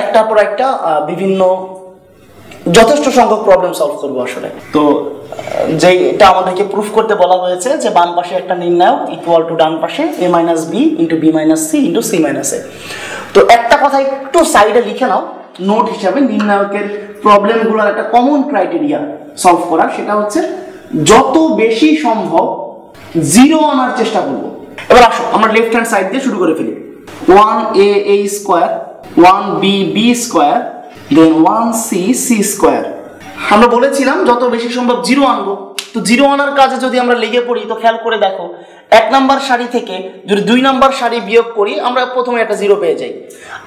একটার পর একটা বিভিন্ন যথেষ্ট সংখ্যক প্রবলেম সলভ করবো আসলে। তো যেটা আমাদেরকে প্রুফ করতে বলা হয়েছে যে বাম পাশে একটা নির্ণায়ক ইকুয়াল টু ডান পাশে a minus B into B minus C into C minus A. তো একটা কথা একটু সাইডে লিখে নাও নোট হিসাবে, নির্ণায়কের প্রবলেমগুলোর একটা কমন ক্রাইটেরিয়া সলভ করা, সেটা হচ্ছে যত বেশি সম্ভব জিরো আনার চেষ্টা করব। এবার আসো আমরা লেফট হ্যান্ড সাইড দিয়ে শুরু করে ফেলি। 1a স্কোয়ার, 1b স্কোয়ার, দেন 1c স্কোয়ার। আমরা বলেছিলাম যত বেশি সম্ভব জিরো আনবো। তো জিরো আনার কাজে যদি আমরা লেগে পড়ি তো খেয়াল করে দেখো, 1 নাম্বার সারি থেকে যদি 2 নাম্বার সারি বিয়োগ করি আমরা প্রথমে একটা জিরো পেয়ে যাই।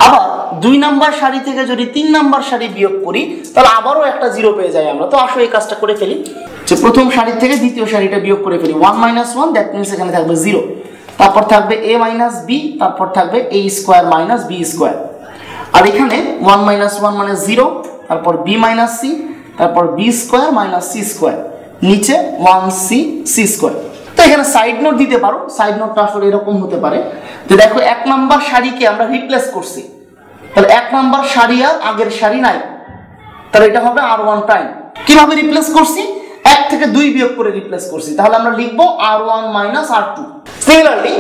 আবার 2 নাম্বার সারি থেকে যদি 3 নাম্বার সারি বিয়োগ করি তাহলে আবারও একটা জিরো পেয়ে যাই আমরা। তো আসো এই কাজটা করে ফেলি, যে প্রথম সারি থেকে দ্বিতীয় সারিটা বিয়োগ করে ফেলি। 1 মাইনাস 1, দ্যাট মিনস এখানে থাকবে 0, তারপর থাকবে a মাইনাস বি, তারপর থাকবে a square minus B square. আর এখানে 1 মাইনাস 1 মানে 0, তারপর b মাইনাস সি, তারপর b square minus C square, নিচে 1c সি স্কোয়ার। তো এখানে সাইড নোট দিতে পারো, সাইড নোটটা আসলে এরকম হতে পারে যে দেখো 1 নাম্বার সারিকে আমরা রিপ্লেস করছি, তাহলে 1 নাম্বার সারি আর আগের সারি নাই, তাহলে এটা হবে r1 প্রাইম। কিভাবে রিপ্লেস করছি? 1 থেকে 2 বিয়োগ করে রিপ্লেস করছি, তাহলে আমরা লিখবো r1 মাইনাস r2। সিমিলারলি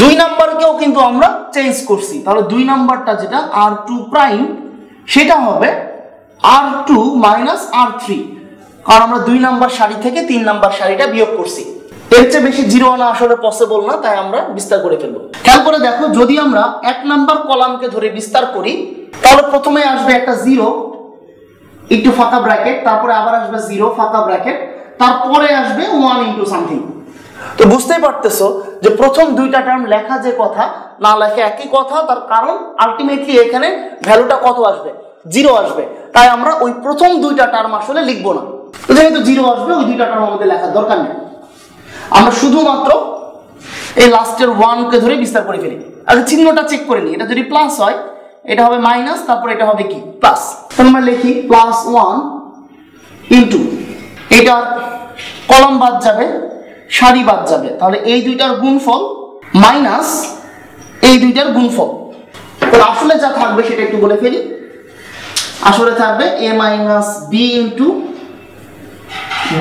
2 নাম্বারকেও কিন্তু আমরা চেঞ্জ করছি, তাহলে 2 নাম্বারটা যেটা r2 প্রাইম সেটা হবে r2 মাইনাস r3, কারণ আমরা 2 নাম্বার সারি থেকে 3 নাম্বার সারিটা বিয়োগ করছি। এর চেয়ে বেশি জিরো আনা আসলে পসিবল না, তাই আমরা বিস্তার করে ফেলবো। খেয়াল করে দেখো, যদি আমরা 1 নাম্বার কলামকে ধরে বিস্তার করি তাহলে প্রথমে আসবে একটা 0 একটু ফাঁকা ব্র্যাকেট, তারপরে আবার আসবে 0 ফাঁকা ব্র্যাকেট, তারপরে আসবে 1 ইনটু সামথিং। তো বুঝতেই পারতেছো যে প্রথম দুইটা টার্ম লেখা যে কথা না লেখা একই কথা, তার কারণ আলটিমেটলি এখানে ভ্যালুটা কত আসবে? 0 আসবে, তাই আমরা ওই প্রথম দুইটা টার্ম আসলে লিখবো না। তো যেহেতু 0 আসবে ওই দুইটা টার্ম আমাদের লেখার দরকার নেই, আমরা শুধুমাত্র এই লাস্টের 1 কে ধরে বিস্তার করে ফেলি। আচ্ছা চিহ্নটা চেক করে নিই, এটা যদি প্লাস হয় এটা হবে মাইনাস, তারপর এটা হবে কি প্লাস। তাহলে আমরা লিখি +1 ইনটু, এটার কলাম বাদ যাবে, সারি বাদ যাবে, তাহলে এই দুইটার গুণফল মাইনাস এই দুইটার গুণফল। তাহলে আসলে যা থাকবে সেটা একটু বলে ফেলি। আসলে থাকবে a minus B into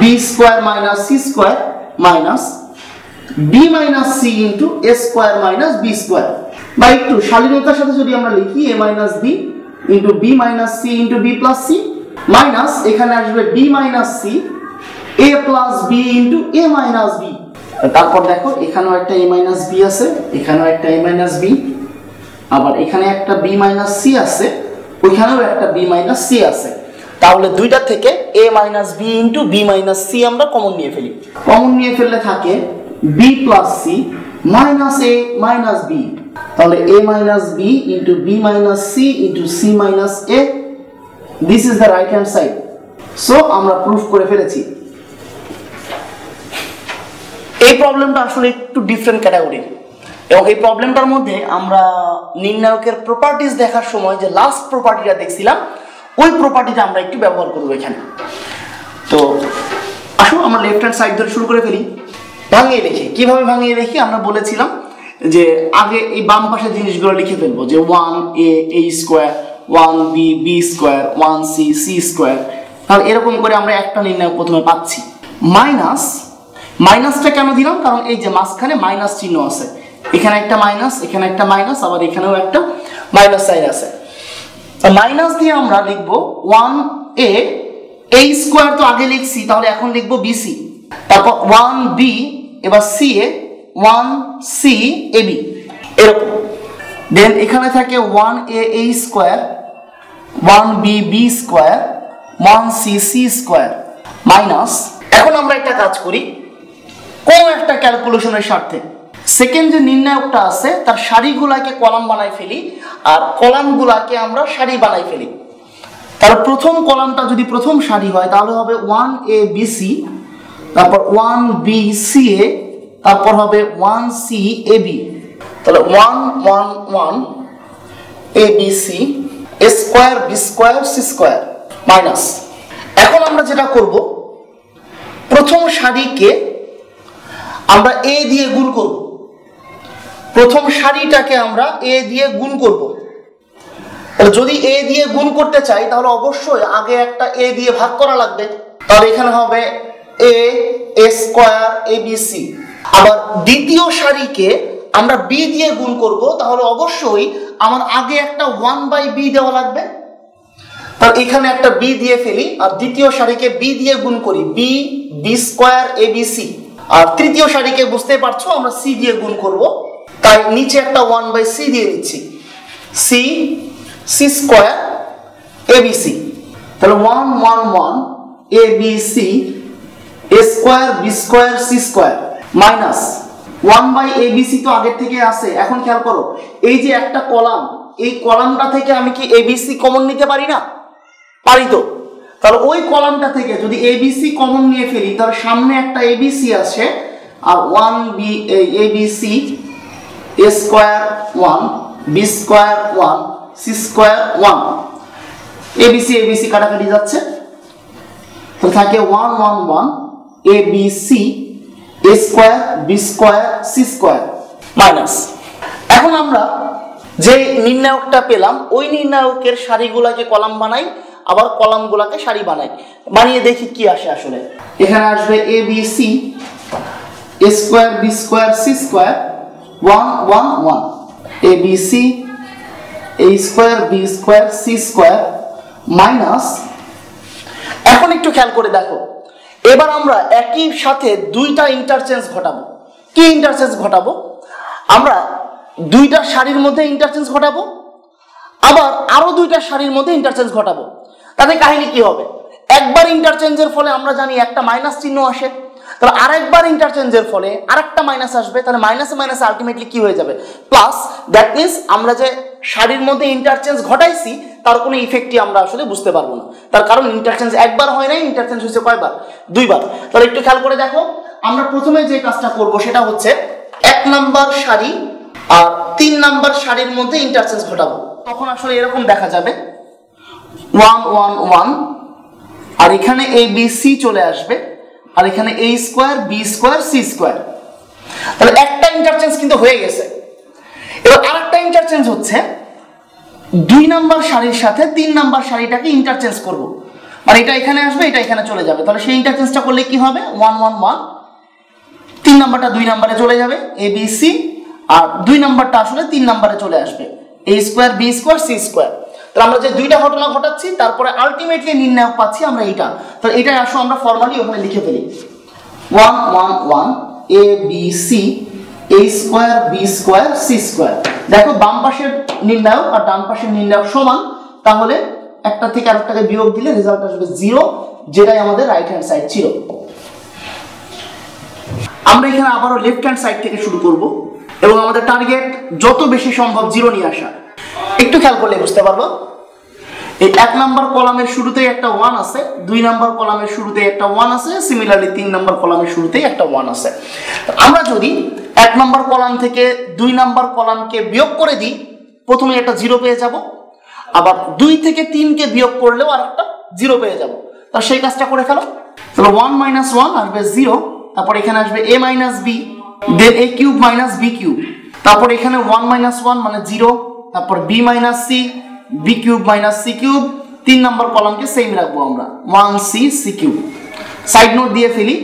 B square minus C square minus B minus C into A square minus B square. বা একটু শালীনতার সাথে যদি আমরা লিখি a minus B into B minus C into B plus C minus এখানে আসবে B minus C a plus B into a minus B. তারপর দেখো এখানেও একটা a মাইনাস বি আছে, এখানেও একটা a মাইনাস বি, আবার এখানে একটা b মাইনাস সি আছে, ওইখানেও একটা b মাইনাস সি আছে। তাহলে দুইটা থেকে a minus B into B minus C আমরা কমন নিয়ে ফেলি। কমন নিয়ে ফেললে থাকে b plus C minus a minus B, তাহলে a minus B into B minus C into C minus a। This is the right hand side. So আমরা proof করে ফেলেছি। এই প্রবলেমটা আসলে একটু ডিফারেন্ট ক্যাটাগরি, এবং এই প্রবলেমটার মধ্যে আমরা নির্ণায়কের প্রপার্টিজ দেখার সময় যে লাস্ট প্রপার্টিটা দেখছিলাম ওই প্রপার্টিটা আমরা একটু ব্যবহার করব এখানে। তো আসুন আমরা লেফট হ্যান্ড সাইড ধরে শুরু করে ফেলি। ভাঙিয়ে লিখি, কিভাবে ভাঙিয়ে লিখি? আমরা বলেছিলাম যে আগে এই বাম পাশের জিনিসগুলো লিখে ফেলবো, যে 1a square, 1b square, 1c square. তাহলে এরকম করে আমরা একটা নির্ণায়ক প্রথমে পাচ্ছি। মাইনাস, মাইনাসটা কেন দিলাম? কারণ এই যে মাঝখানে মাইনাস চিহ্ন আছে, এখানে একটা মাইনাস, এখানে একটা মাইনাস, আবার এখানেও একটা মাইনাস সাইন আছে। মাইনাস দিয়ে আমরা লিখবো 1a স্কোয়ার, তো আগে লিখছি, তাহলে এখন লিখবো bc, তারপর 1b, এবার ca, 1c ab এরকম। দেন এখানে থাকে 1a square, 1b square, 1c square minus. এখন আমরা একটা কাজ করি, কোন একটা ক্যালকুলেশনের স্বার্থে সেকেন্ড যে নির্ণায়কটা আছে তার সারিগুলাকে কলাম বানাই ফেলি, আর কলামগুলাকে আমরা সারি বানাই ফেলি। তাহলে প্রথম কলামটা যদি প্রথম সারি হয় তাহলে হবে 1a bc, তারপর 1b ca, তারপর হবে 1c ab। তাহলে 1 1 1 abc a square b square c square minus. এখন আমরা যেটা করব, প্রথম সারিকে আমরা a দিয়ে গুণ করব, প্রথম সারিটাকে আমরা a দিয়ে গুণ করব, তাহলে যদি এ দিয়ে গুণ করতে চাই তাহলে অবশ্যই আগে একটা এ দিয়ে ভাগ করা লাগবে। তাহলে এখানে হবে এ স্কয়ার এবিসি। আবার দ্বিতীয় সারিকে আমরা বি দিয়ে গুণ করব, তাহলে অবশ্যই আমার আগে একটা 1/b দেওয়া লাগবে। তাহলে এখানে একটা বি দিয়ে ফেলি, আর দ্বিতীয় সারিকে বি দিয়ে গুণ করি, বি স্কয়ার এবিসি। আর তৃতীয় সারিকে বুঝতে পারছো আমরা সি দিয়ে গুণ করব, তাই নিচে একটা 1/c দিয়ে দিচ্ছি, সি স্কয়ার এবিসি। তাহলে 1 1 1 ABC A square B square C square minus 1/abc তো আগের থেকে আছে। এখন খেয়াল করো, এই যে একটা কলাম, এই কলামটা থেকে আমি কি abc কমন নিতে পারি না? পারি তো। তাহলে ওই কলামটা থেকে যদি abc কমন নিয়ে ফেলি, তাহলে সামনে একটা abc আছে, আর 1b abc a square 1 b square 1 c square 1, abc কাটাকাটি যাচ্ছে, তো থাকে 1 1 1 abc a square b square c square minus. এখন আমরা যে নির্ণায়কটা পেলাম ওই নির্ণায়কের সারিগুলোকে কলাম বানাই, আবার কলামগুলোকে সারি বানাই, বানিয়ে দেখি কি আসে। আসলে এখানে আসবে abc a square b square c square 1 1 1 abc a square b square c square minus. এখন একটু খেয়াল করে দেখো, এবার আমরা একই সাথে দুইটা ইন্টারচেঞ্জ ঘটাবো। কি ইন্টারচেঞ্জ ঘটাবো? আমরা দুইটা সারির মধ্যে ইন্টারচেঞ্জ ঘটাবো, আবার আরো দুইটা সারির মধ্যে ইন্টারচেঞ্জ ঘটাবো। তাতে কাহিনী কি হবে? একবার ইন্টারচেঞ্জের ফলে আমরা জানি একটা মাইনাস চিহ্ন আসে, তাহলে আরেকবার ইন্টারচেঞ্জের ফলে আরেকটা মাইনাস আসবে, তাহলে মাইনাসে মাইনাসে আলটিমেটলি কি হয়ে যাবে? প্লাস। দ্যাট মিনস আমরা যে সারির মধ্যে ইন্টারচেঞ্জ ঘটাইছি তার কোনো ইফেক্টই আমরা আসলে বুঝতে পারবো না, তার কারণ ইন্টারচেঞ্জ একবার হয় নাই, ইন্টারচেঞ্জ হয়েছে কয়বার? দুইবার। তাহলে একটু খেয়াল করে দেখো, আমরা প্রথমে যে কাজটা করব সেটা হচ্ছে 1 নাম্বার সারি আর 3 নাম্বার সারির মধ্যে ইন্টারচেঞ্জ ঘটাবো। তখন আসলে এরকম দেখা যাবে 1 1 1, আর এখানে abc চলে আসবে, আর এখানে a square b square c square. তাহলে একটা ইন্টারচেঞ্জ কিন্তু হয়ে গেছে। এবার আরেকটা ইন্টারচেঞ্জ হচ্ছে 2 নাম্বার সারির সাথে 3 নাম্বার সারিটাকে ইন্টারচেঞ্জ করব, মানে এটা এখানে আসবে, এটা এখানে চলে যাবে। তাহলে সেই ইন্টারচেঞ্জটা করলে কি হবে? 1 1 1, 3 নাম্বারটা 2 নাম্বারে চলে যাবে abc, আর 2 নাম্বারটা আসলে 3 নাম্বারে চলে আসবে, a square b square c square. তাহলে আমরা যে দুইটা ঘটনা ঘটাচ্ছি তারপরে আলটিমেটলি নির্ণায়ক পাচ্ছি আমরা এটা। তাহলে এটাই আসো আমরা ফর্মালি ওখানে লিখে ফেলি, 1 1 1 abc a square b square c square. দেখো বাম পাশের নির্ণায়ক আর ডান পাশের নির্ণায়ক সমান, তাহলে একটা থেকে আরেকটাকে বিয়োগ দিলে রেজাল্ট আসবে 0, যেটাই আমাদের রাইট হ্যান্ড সাইড ছিল। আমরা এখানে আবারও লেফট হ্যান্ড সাইড থেকে শুরু করব এবং আমাদের টার্গেট যত বেশি সম্ভব 0 নিয়ে আসা। একটু খেয়াল করলে বুঝতে পারবো, এই 1 নাম্বার কলামের শুরুতেই একটা 1 আছে, 2 নাম্বার কলামের শুরুতেই একটা 1 আছে, সিমিলারলি 3 নাম্বার কলামের শুরুতেই একটা 1 আছে। আমরা যদি 1 নাম্বার কলাম থেকে 2 নাম্বার কলামকে বিয়োগ করে দিই, প্রথমে একটা 0 পেয়ে যাব, আবার 2 থেকে 3 কে বিয়োগ করলেও আরেকটা 0 পেয়ে যাব। তাহলে সেই কাজটা করে ফেলো। তাহলে 1 - 1 আসবে 0, তারপর এখানে আসবে a - b, then a cube minus b cube, তারপর এখানে 1 - 1 মানে 0, তারপর b - c, b cube minus c cube. 3 number কলামকে সেম রাখবো আমরা, 1c c cube. Side note দিয়ে ফেলি,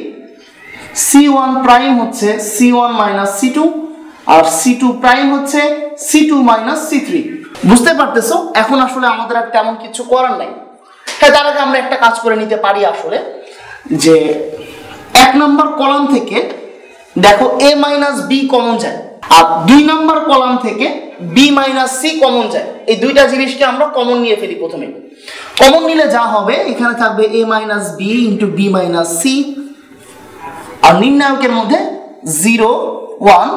c1 প্রাইম হচ্ছে c1 - c2, আর c2 প্রাইম হচ্ছে c2 - c3। বুঝতে পারতেছো? এখন আসলে আমাদের আর তেমন কিছু করার নাই। হ্যাঁ, তার আগে আমরা একটা কাজ করে নিতে পারি আসলে, যে 1 নাম্বার কলাম থেকে দেখো a - b কমন যায়, আর 2 নাম্বার কলাম থেকে b - c কমন যায়। এই দুইটা জিনিসকে আমরা কমন নিয়ে ফেলি। প্রথমে কমন নিলে যা হবে, এখানে থাকবে a - b into b - c, আর নির্ণায়কের মধ্যে 0 1,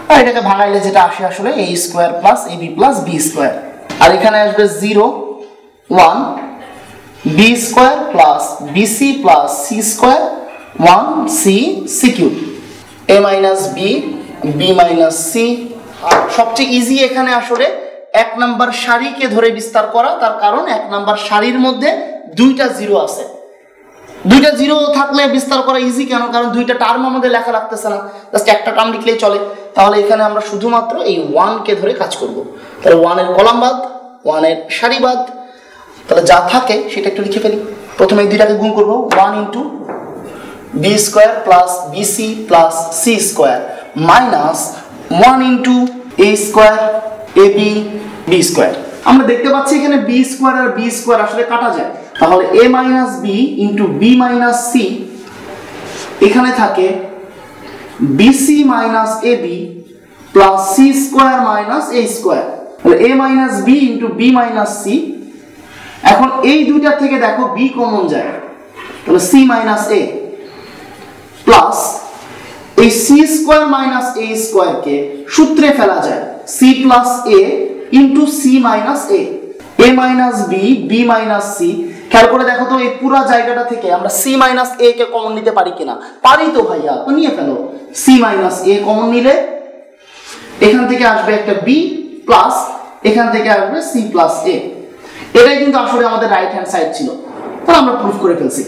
আর এটাকে ভাঙাইলে যেটা আসে আসলে a square plus ab plus b square, আর এখানে আসবে 0 1 b square plus bc plus c square 1c c cube, a - b b - c। আর সবচেয়ে ইজি এখানে আসলে 1 নাম্বার সারিকে ধরে বিস্তার করা, তার কারণ 1 নাম্বার সারির মধ্যে 2টা 0 আছে। 2টা 0 থাকলে বিস্তার করা ইজি, কেন? কারণ 2টা টার্ম আমাদের লেখা লাগতেছে না, জাস্ট একটা টার্ম লিখলেই চলে। তাহলে এখানে আমরা শুধুমাত্র এই 1 কে ধরে কাজ করব। তাহলে 1 এর কলাম বাদ, 1 এর সারিবাদ। তাহলে যা থাকে সেটা একটু লিখে ফেলি। প্রথমে এই দুইটাকে গুণ করব, 1 into B square plus BC plus C square minus 1 into A square AB B square. আমরা দেখতে পাচ্ছি এখানে বি স্কোয়ার আর বি স্কোয়ার আসলে কাটা যায়, তাহলে A minus B into B minus C, এখানে থাকে BC minus AB plus C square minus A square, তাহলে A minus B into B minus C. এখন এই দুইটা থেকে দেখো বি কমন যায়, তাহলে সি মাইনাস এ প্লাস এই C square minus A square কে সূত্রে ফেলা যায়, C plus A into C minus A, A minus B B minus C. খেয়াল করে দেখো তো এই পুরো জায়গাটা থেকে আমরা সি মাইনাস এ কে কমন নিতে পারি কিনা? পারি তো ভাইয়া, তো নিয়ে ফেলো। সি মাইনাস এ কমন নিলে এখান থেকে আসবে একটা বি প্লাস এখান থেকে আসবে সি প্লাস এ। এটাই কিন্তু আসলে আমাদের রাইট হ্যান্ড সাইড ছিল, তাহলে আমরা প্রুফ করে ফেলছি।